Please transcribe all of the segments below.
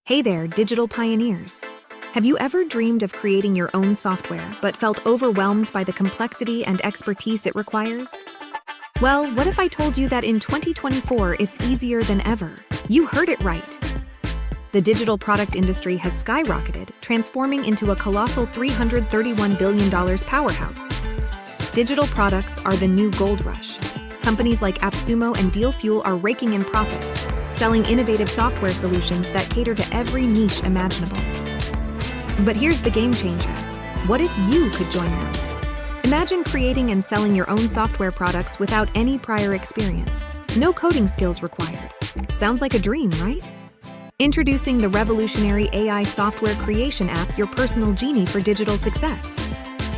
Hey there, digital pioneers. Have you ever dreamed of creating your own software but felt overwhelmed by the complexity and expertise it requires? Well, what if I told you that in 2024 it's easier than ever? You heard it right. The digital product industry has skyrocketed, transforming into a colossal $331 billion powerhouse. Digital products are the new gold rush. Companies like Appsumo and Fuel are raking in profits, selling innovative software solutions that cater to every niche imaginable. But here's the game changer. What if you could join them? Imagine creating and selling your own software products without any prior experience. No coding skills required. Sounds like a dream, right? Introducing the revolutionary AI software creation app, Your Personal Genie for Digital Success.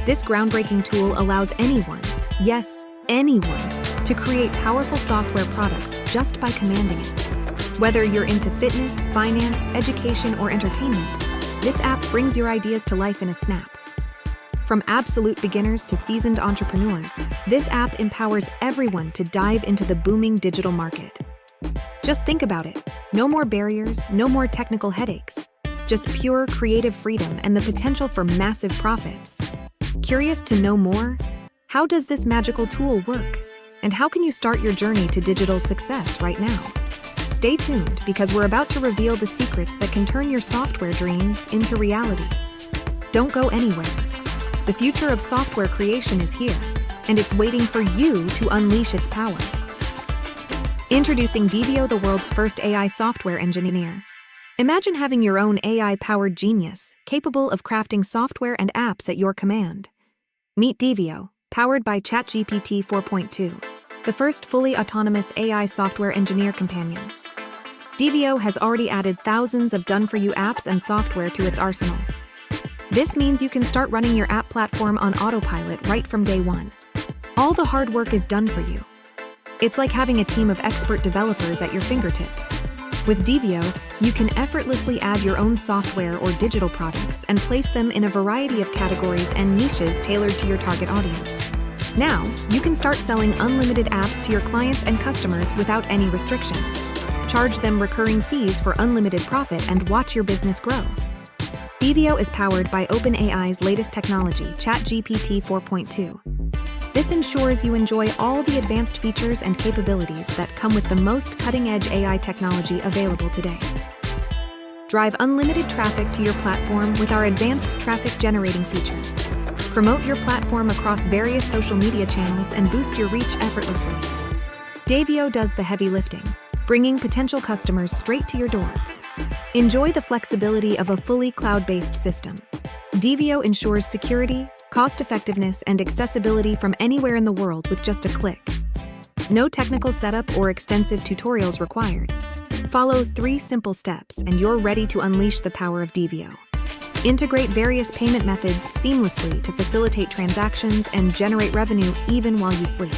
This groundbreaking tool allows anyone, yes, anyone, to create powerful software products just by commanding it. Whether you're into fitness, finance, education, or entertainment, this app brings your ideas to life in a snap. From absolute beginners to seasoned entrepreneurs, this app empowers everyone to dive into the booming digital market. Just think about it. No more barriers, no more technical headaches. Just pure creative freedom and the potential for massive profits. Curious to know more? How does this magical tool work? And how can you start your journey to digital success right now? Stay tuned, because we're about to reveal the secrets that can turn your software dreams into reality. Don't go anywhere. The future of software creation is here, and it's waiting for you to unleash its power. Introducing Devio, the world's first AI software engineer. Imagine having your own AI-powered genius, capable of crafting software and apps at your command. Meet Devio, powered by ChatGPT 4.2, the first fully autonomous AI software engineer companion. Devio has already added thousands of done-for-you apps and software to its arsenal. This means you can start running your app platform on autopilot right from day one. All the hard work is done for you. It's like having a team of expert developers at your fingertips. With Devio, you can effortlessly add your own software or digital products and place them in a variety of categories and niches tailored to your target audience. Now, you can start selling unlimited apps to your clients and customers without any restrictions. Charge them recurring fees for unlimited profit and watch your business grow. Devio is powered by OpenAI's latest technology, ChatGPT 4.2. This ensures you enjoy all the advanced features and capabilities that come with the most cutting-edge AI technology available today. Drive unlimited traffic to your platform with our advanced traffic generating feature. Promote your platform across various social media channels and boost your reach effortlessly. Devio does the heavy lifting, bringing potential customers straight to your door. Enjoy the flexibility of a fully cloud-based system. Devio ensures security, cost-effectiveness, and accessibility from anywhere in the world with just a click. No technical setup or extensive tutorials required. Follow 3 simple steps and you're ready to unleash the power of Devio. Integrate various payment methods seamlessly to facilitate transactions and generate revenue even while you sleep.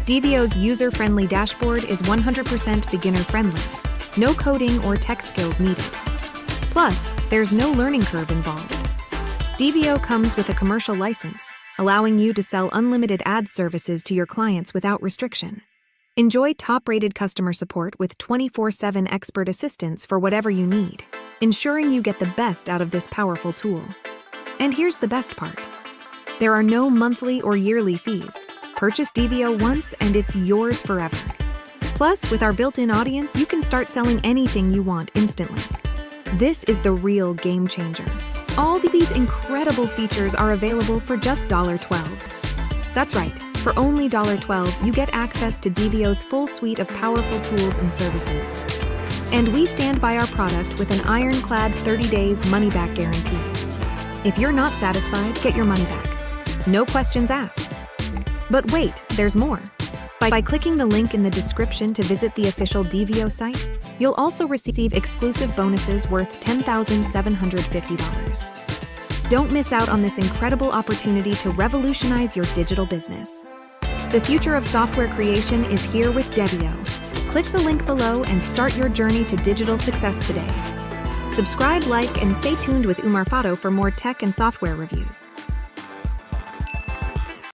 Devio's user-friendly dashboard is 100% beginner-friendly. No coding or tech skills needed. Plus, there's no learning curve involved. Devio comes with a commercial license, allowing you to sell unlimited ad services to your clients without restriction. Enjoy top-rated customer support with 24/7 expert assistance for whatever you need, ensuring you get the best out of this powerful tool. And here's the best part. There are no monthly or yearly fees. Purchase Devio once and it's yours forever. Plus, with our built-in audience, you can start selling anything you want instantly. This is the real game changer. All these incredible features are available for just $12. That's right, for only $12, you get access to Devio's full suite of powerful tools and services. And we stand by our product with an ironclad 30 days money-back guarantee. If you're not satisfied, get your money back. No questions asked. But wait, there's more. By clicking the link in the description to visit the official Devio site, you'll also receive exclusive bonuses worth $10,750. Don't miss out on this incredible opportunity to revolutionize your digital business. The future of software creation is here with Devio. Click the link below and start your journey to digital success today. Subscribe, like, and stay tuned with Umar Fato for more tech and software reviews.